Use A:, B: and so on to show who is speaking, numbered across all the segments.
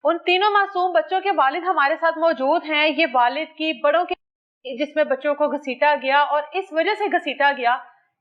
A: उन तीनों मासूम बच्चों के वालिद हमारे साथ मौजूद हैं। ये वालिद की बड़ों के जिसमें बच्चों को घसीटा गया, और इस वजह से घसीटा गया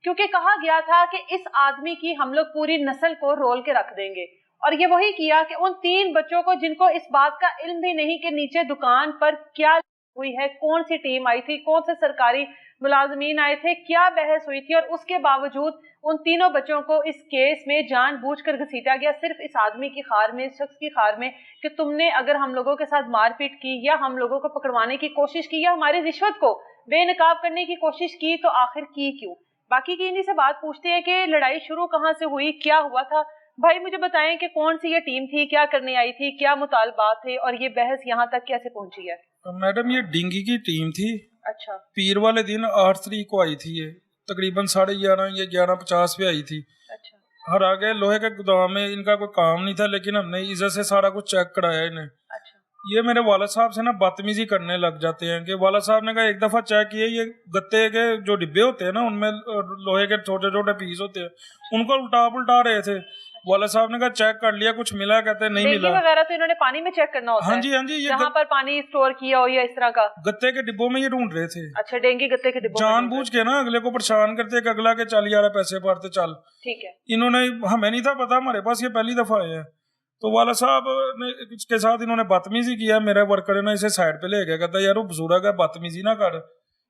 A: क्योंकि कहा गया था कि इस आदमी की हम लोग पूरी नस्ल को रोल के रख देंगे। और ये वही किया कि उन 3 बच्चों को, जिनको इस बात का इल्म भी नहीं कि नीचे दुकान पर क्या हुई है, कौन सी टीम आई थी, कौन से सरकारी मुलाजमीन आए थे, क्या बहस हुई थी, और उसके बावजूद उन तीनों बच्चों को इस केस में जानबूझकर घसीटा गया, सिर्फ इस आदमी की खार में, इस शख्स की खार में कि तुमने अगर हम लोगों के साथ मारपीट की या हम लोगों को पकड़वाने की कोशिश की या हमारी रिश्वत को बेनकाब करने की कोशिश की, तो आखिर की क्यों। बाकी की इन्हीं से बात पूछते हैं कि लड़ाई शुरू कहाँ से हुई, क्या हुआ था। भाई मुझे बताएं कि कौन सी ये टीम थी, क्या करने आई थी, क्या मुतालबात थे, और ये बहस यहाँ तक कैसे पहुंची है।
B: मैडम ये डिंगी की टीम थी।
A: अच्छा।
B: पीर वाले दिन 8 तारीख को आई थी, ये तकरीबन 11:30 या 11:50 पे आई थी।
A: अच्छा।
B: हर आगे लोहे के गोदाम में इनका कोई काम नहीं था, लेकिन हमने इज्जत से सारा कुछ चेक कराया इन्हें।
A: अच्छा।
B: ये मेरे वालिद साहब से ना बदतमीजी करने लग जाते हैं कि वालिद साहब ने कहा एक दफा चेक किए, ये गत्ते के जो डिब्बे होते हैं ना, उनमें लोहे के छोटे छोटे पीस होते हैं, उनको उल्टा पुल्टा रहे थे। वालिद साहब ने कहा चेक कर लिया, कुछ मिला, कहते नहीं मिला।
A: वगैरह तो इन्होंने पानी में चेक करना होता है।
B: हाँ जी हाँ जी, ये
A: जहाँ पर पानी स्टोर किया हो या इस तरह का।
B: गत्ते के डिब्बों में ये ढूंढ रहे थे।
A: अच्छा, डेंगी गत्ते के डिब्बों में
B: जानबूझ के ना अगले को परेशान करते कि अगला के चल यार पैसे पारते चल।
A: ठीक है।
B: इन्होंने, हमें नहीं था पता, हमारे पास ये पहली दफा आए हैं, तो वाला साहब ने के साथ इन्होंने बदतमीजी किया। मेरे वर्कर ने इसे साइड पे ले गया, कहता यार वो बुजुर्ग है, बदतमीजी ना कर।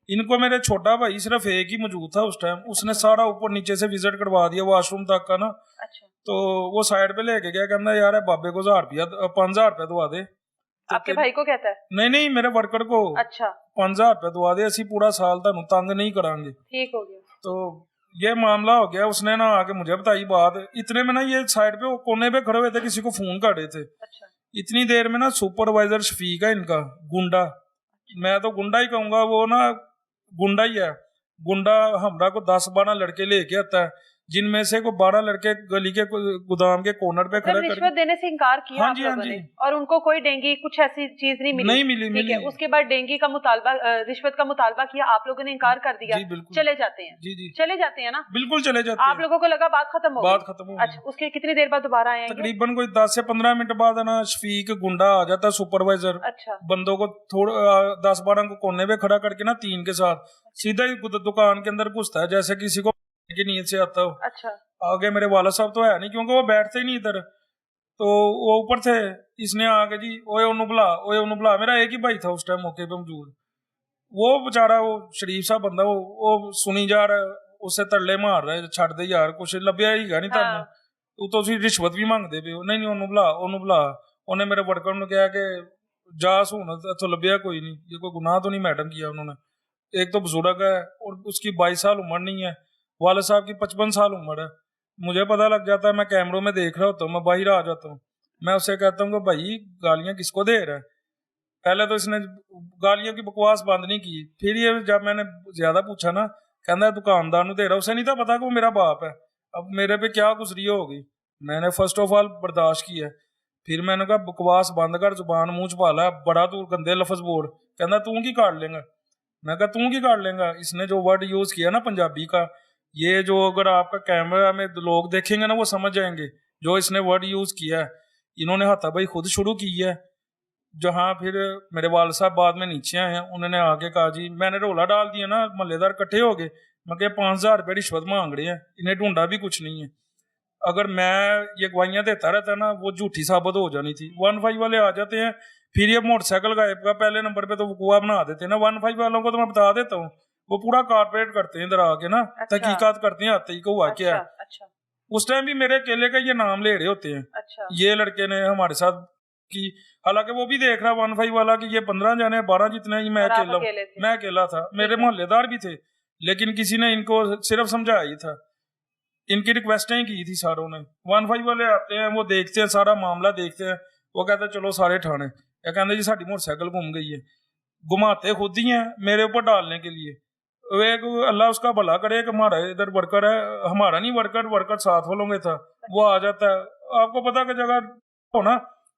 B: इनको मेरे छोटा भाई सिर्फ एक ही मौजूद था उस टाइम, उसने सारा ऊपर नीचे से विजिट करवा दिया वॉशरूम तक का ना।
A: अच्छा।
B: तो वो साइड पे लेके गया, कहता यार बाबे को 5,000 रुपया दवा दे। तो
A: आपके भाई को कहता है?
B: नहीं नहीं, मेरे वर्कर को।
A: अच्छा।
B: 5,000 रुपया दवा दे, असी पूरा साल तुहानू तंग नहीं करांगे।
A: ठीक हो गया।
B: तो ये मामला हो गया। उसने ना आके मुझे बताई बात। इतने में ना ये साइड पे कोने पे खड़े हुए थे, किसी को फोन कर रहे थे।
A: अच्छा।
B: इतनी देर में ना सुपरवाइजर शफीक है इनका, गुंडा, मैं तो गुंडा ही कहूंगा, वो ना गुंडा ही है। गुंडा हमरा को 10-12 लड़के लेके आता है, जिनमें से को 12 लड़के गली के गोदाम के कॉर्नर पे खड़े
A: रिश्वत देने से इनकार किया
B: हाँ
A: आप
B: जी,
A: लोगों
B: हाँ जी।
A: ने, और उनको कोई डेंगी कुछ ऐसी चीज नहीं मिली?
B: नहीं मिली।
A: ठीक है। उसके बाद डेंगी का मुतालबा, रिश्वत का मुतालबा किया, आप लोगों ने इनकार कर दिया।
B: जी बिल्कुल।
A: चले जाते हैं?
B: जी जी
A: चले जाते हैं ना?
B: बिल्कुल चले जाते हैं।
A: आप लोगों को लगा बात खत्म हो गई?
B: बात खत्म हो गई।
A: अच्छा, उसके कितनी देर बाद दोबारा आएंगे?
B: तकरीबन कोई 10 से 15 मिनट बाद ना शफीक गुंडा आ जाता, सुपरवाइजर।
A: अच्छा।
B: बंदों को थोड़ा 10-12 को कोने पे खड़ा करके ना 3 के साथ सीधा ही दुकान के अंदर घुसता है, जैसे किसी को की नीयत से आता हो।
A: अच्छा।
B: आगे मेरे वाला साहब तो है नहीं, क्योंकि वो बैठते ही नहीं इधर, तो वो ऊपर थे। इसने आगे जी ओए ओनू बुला। मेरा एक ही भाई था उस टाइम मौके पे मौजूद। वो बेचारा, वो शरीफ सा बंदा, वो सुनी जा रहा है, उससे तरले मार रहा है, छड़ दे यार, कुछ लभ्या ही नहीं थानू, तू तो रिश्वत भी मांगते पे हो। नहीं ओनू बुला। उन्हें मेरे वर्कर ने कहा कि जा सुन, इथों लभ्या कोई नहीं, ये कोई गुनाह तो नहीं मैडम किया उन्होंने। एक तो बुजुर्ग है और उसकी 22 साल उम्र नहीं है, वाले साहब की 55 साल उम्र है। मुझे पता लग जाता है, मैं कैमरों में देख रहा होता हूँ, मैं बाहर आ जाता हूँ, मैं उससे कहता हूँ कि भाई गालियां किसको दे रहा है। पहले तो इसने गालियों की बकवास बंद नहीं की, फिर ये जब मैंने ज्यादा पूछा ना, कहता दुकानदार को दे रहा। उसे नहीं था पता कि वो मेरा बाप है। अब मेरे पे क्या गुजरी होगी, मैंने फर्स्ट ऑफ ऑल बर्दाश्त किया। फिर मैंने कहा बकवास बंद कर, जुबान मुंह छुपा ला, बड़ा तू गंदे लफज बोल। कहता तू की काट लेगा। मैं कहा तू की काट लेगा। इसने जो वर्ड यूज किया ना पंजाबी का, ये जो अगर आपका कैमरा में लोग देखेंगे ना वो समझ जाएंगे जो इसने वर्ड यूज किया है। इन्होंने हाथापाई खुद शुरू की है। जहाँ फिर मेरे वाल साहब बाद में नीचे आए हैं, उन्होंने आके कहा जी, मैंने रोला डाल दिया ना, महल्लेदार इकट्ठे हो गए। मैं क्या 5,000 रुपये रिश्वत मांग रहे हैं, इन्हें ढूंढा भी कुछ नहीं है। अगर मैं ये गवाहियां देता रहता ना, वो झूठी साबित हो जानी थी। 1-5 वाले आ जाते हैं, फिर ये मोटरसाइकिल गायब का पहले नंबर पे तो वकुआ बना देते हैं ना। 1-5 वालों को तो मैं बता देता हूँ, वो पूरा कारपोरेट करते हैं इधर आके ना। अच्छा। तहकीकात करते हैं आते ही को हुआ क्या है।
A: अच्छा।
B: उस टाइम भी मेरे अकेले का ये नाम ले रहे होते हैं।
A: अच्छा। ये
B: लड़के ने हमारे साथ की, हालांकि वो भी देख रहा 1-5 वाला कि ये 15 जाने 12 जितने ही, मैं अकेला था। मेरे मोहल्लेदार भी थे, लेकिन किसी ने इनको सिर्फ समझाया ही था, इनकी रिक्वेस्टें की थी सारों ने। 1-5 वाले आते हैं, वो देखते हैं सारा मामला देखते हैं, वो कहते हैं चलो सारे ठाणे। या कहते जी साड़ी मोटरसाइकिल घूम गई है, घुमाते खुद ही हैं मेरे ऊपर डालने के लिए। एक अल्लाह उसका भला करे कि हमारा इधर वर्कर है, हमारा नहीं वर्कर साथ वालों में था, वो आ जाता है। आपको पता कि जगह हो ना,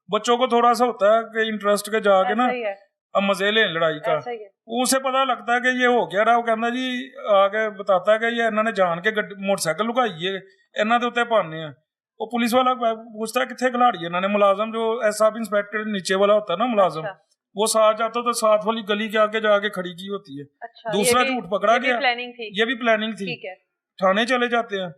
B: बच्चों को थोड़ा सा होता है कि इंटरेस्ट के जाके ना अब मजे ले लड़ाई का, उसे पता लगता है कि ये हो क्या रहा। वो कहता जी आगे बताता है कि ये इन्होंने जान के मोटरसाइकिल लुकाई है, इन्हों के उत्ते पाने हैं। وہ पुलिस वाला पूछता है कितने खिलाड़ी है इन्होंने मुलाजम जो सब इंस्पेक्टर नीचे वाला होता है ना मुलाजम, वो साथ जाता तो साथ वाली गली के आगे जाके खड़ी की होती है।
A: अच्छा,
B: दूसरा झूठ पकड़ा गया,
A: प्लानिंग थी,
B: ये भी प्लानिंग थी।
A: ठीक है।
B: थाने चले जाते हैं,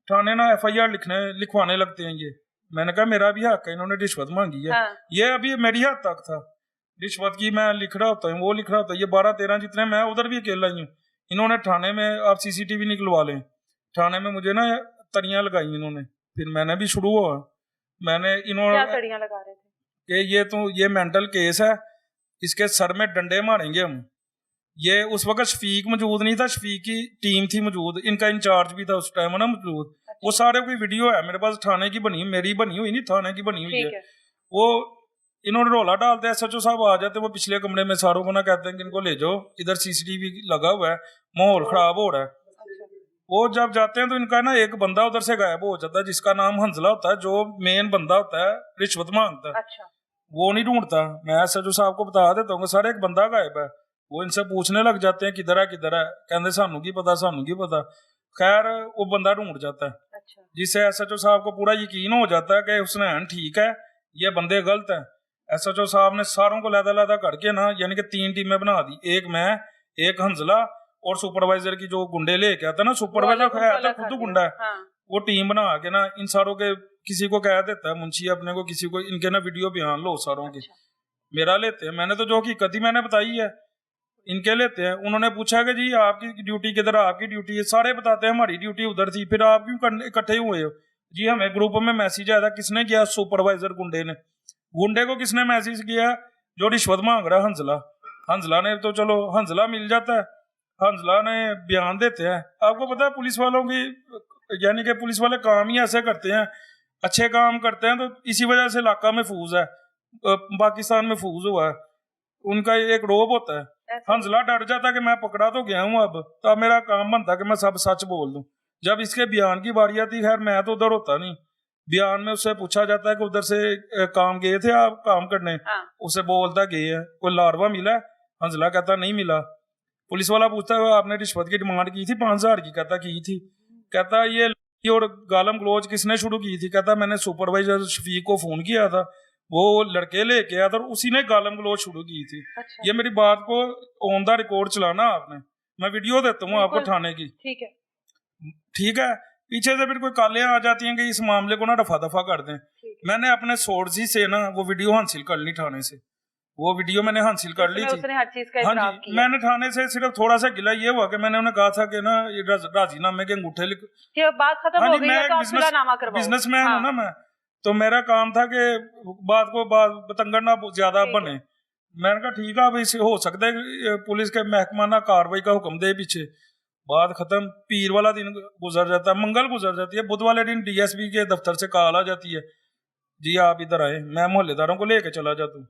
B: थाने ना FIR लिखवाने लगते हैं। ये मैंने कहा मेरा भी हक है, इन्होंने रिश्वत मांगी है।
A: हाँ।
B: ये अभी मेरी हद तक था रिश्वत की, मैं लिख रहा होता हूँ, वो लिख रहा होता है। ये 12-13 जितने मैं उधर भी अकेला ही हूँ। इन्होंने थाने में आप CCTV निकलवा लें, थाने में मुझे ना तड़ियाँ लगाई इन्होंने। फिर मैंने भी शुरू हुआ, मैंने इन्होंने
A: क्या तड़ियाँ लगा रहे थे
B: कि ये मेंटल केस है, इसके सर में डंडे मारेंगे हम। ये उस वक्त शफीक मौजूद नहीं था, शफीक की टीम थी मौजूद, इनका इंचार्ज भी था उस टाइम ना मौजूद। वो सारे कोई वीडियो है मेरे पास, थाने की बनी, मेरी बनी हुई नहीं, थाने की बनी हुई है। वो इन्होंने रोला डालते, SHO साहब आ जाते, वो पिछले कमरे में सारों को ना कहते हैं कि इनको ले जाओ, इधर CCTV लगा हुआ है, माहौल खराब हो रहा है। वो जब जाते हैं तो इनका ना एक बंदा उधर से गायब हो जाता है, जिसका नाम हंजला होता है, जो मेन बंदा होता है रिश्वत मांगता है।
A: अच्छा। वो
B: नहीं ढूंढता, मैं SHO साहब को बता देता हूँ सर एक बंदा गायब है। वो इनसे पूछने लग जाते हैं किधर है कहते सानू की पता, सानू की पता। खैर वो बंदा ढूंढ जाता है।
A: अच्छा।
B: जिससे SHO साहब को पूरा यकीन हो जाता है कि हुसनैन ठीक है, ये बंदे गलत है। SHO साहब ने सारों को लैदा करके ना, यानी कि 3 टीमें बना दी, एक मैं, एक हंजला और सुपरवाइजर की जो गुंडे लेके आता है ना, सुपरवाइजर है तो खुद गुंडा है।
A: हाँ।
B: वो टीम बना के ना इन सारों के, किसी को कह देता है मुंशी अपने को, किसी को इनके ना वीडियो बयान लो सारों की। मेरा लेते हैं, मैंने तो जो हकीकत ही मैंने बताई है, इनके लेते हैं। उन्होंने पूछा कि जी आपकी ड्यूटी किधर, आपकी ड्यूटी है, सारे बताते हैं हमारी ड्यूटी उधर थी, फिर आप क्यों इकट्ठे हुए हो? जी हमें ग्रुप में मैसेज आया था। किसने किया? सुपरवाइजर गुंडे ने। गुंडे को किसने मैसेज किया? जो रिश्वत मांग रहा हंजला। हंजला ने तो चलो हंजला मिल जाता है, हंजला ने बयान देते हैं। आपको पता है पुलिस वालों की, यानी कि पुलिस वाले काम ही ऐसे करते हैं, अच्छे काम करते हैं, तो इसी वजह से इलाका महफूज है, पाकिस्तान महफूज हुआ है। उनका एक रोब होता है। हंजला डर जाता कि मैं पकड़ा तो गया हूँ, अब तो अब मेरा काम बनता कि मैं सब सच बोल दूं। जब इसके बयान की बारी आती, खैर मैं तो उधर होता नहीं, बयान में उससे पूछा जाता है कि उधर से काम गए थे आप काम करने? उसे बोलता गए हैं। कोई लार्वा मिला? हंजला कहता नहीं मिला। पुलिस वाला पूछता है आपने रिश्वत की डिमांड की थी 5,000 की? कहता की थी। कहता ये और गालम गलोच किसने शुरू की थी? कहता मैंने सुपरवाइजर शफीक को फोन किया था, वो लड़के लेके आया था, उसी ने गालम गलोच शुरू की थी। अच्छा। ये मेरी बात को ऑन द रिकॉर्ड चलाना आपने, मैं वीडियो देता हूँ आपको थाने की। ठीक है, ठीक है। पीछे से फिर कोई कालियां आ जाती हैं कि इस मामले को ना रफा दफा कर दें। मैंने अपने सोर्स ही से ना वो वीडियो हासिल कर ली थाने से, वो वीडियो मैंने हासिल कर ली थी। हर चीज का हाँ जी, मैंने थाने से सिर्फ थोड़ा सा गिला ये हुआ कि मैंने उन्हें कहा था कि ना ये राजीनामे के अंगूठे लिख, बात खत्म हो गई है, तो बिजनेसमैन हूँ ना मैं, तो मेरा काम था कि बात को बतंगड़ ना ज्यादा बने। मैंने कहा ठीक है, अब इसे हो सकता है पुलिस के महकमा ना कार्रवाई का हुक्म दे पीछे। बात खत्म। पीर वाला दिन गुजर जाता है, मंगल गुजर जाती है, बुध वाले दिन DSP के दफ्तर से कॉल आ जाती है, जी आप इधर आए, मैं मोहल्लेदारों को लेके चला जाता हूँ।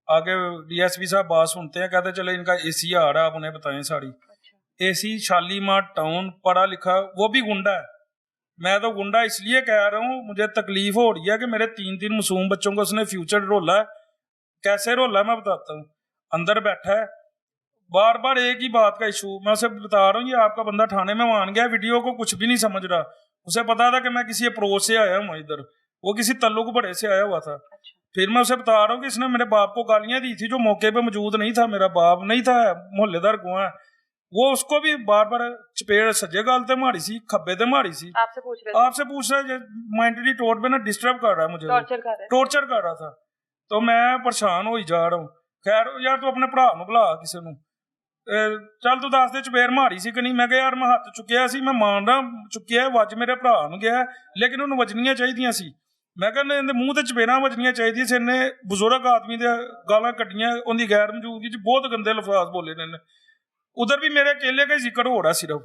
B: आगे DSP साहब बात सुनते हैं, कहते चले इनका AC आ रहा है, आप उन्हें बताएं सारी। AC शालीमार टाउन, पढ़ा लिखा, वो भी गुंडा है। मैं तो गुंडा इसलिए कह रहा हूँ, मुझे तकलीफ हो रही है कि मेरे 3 मासूम बच्चों को उसने फ्यूचर रोला है। कैसे रोला है मैं बताता हूँ। अंदर बैठा है, बार बार एक ही बात का इशू, मैं उसे बता रहा हूँ ये आपका बंदा थाने में मान गया, वीडियो को कुछ भी नहीं समझ रहा। उसे पता था कि मैं किसी अप्रोच से आया हूँ इधर, वो किसी तल्लुक बड़े से आया हुआ था। फिर मैं उसे बता रहा हूँ कि इसने मेरे बाप को गालियां दी थी, जो मौके पे मौजूद नहीं था, मेरा बाप नहीं था, मोहल्लेदार को है वो, उसको भी बार बार चपेड़ सज्जे गालते मारी सी, खब्बे ते मारी सी। आपसे पूछ रहे मेंटली तौर पे ना डिस्टर्ब कर रहा है मुझे, टॉर्चर कर रहा था। तो मैं परेशान हो ही जा रहा हूँ। खैर यार तू अपने भरा बुला किसी ਨੂੰ, चल तू दस दे चपेड़ मारी सी कि नहीं? मैं यार मैं हथ चुकिया सी, मैं मान रहा चुकिया, वज मेरे भरा ਨੂੰ गया, लेकिन ਉਹਨੂੰ ਵਜਣੀਆਂ ਚਾਹੀਦੀਆਂ ਸੀ। मैं कहना ਇਹਦੇ ਮੂੰਹ ਤੇ ਚਪੇੜਾਂ ਵਜਣੀਆਂ ਚਾਹੀਦੀਆਂ ਸੀ। ਇਹਨੇ ਬਜ਼ੁਰਗ ਆਦਮੀ ਦੇ ਗਾਲਾਂ ਕੱਢੀਆਂ, ਉਹਦੀ ਗੈਰ ਮੌਜੂਦਗੀ 'ਚ ਬਹੁਤ ਗੰਦੇ ਲਫ਼ਜ਼ ਬੋਲੇ ਨੇ। उधर भी मेरे अकेले का जिक्र हो रहा सिर्फ,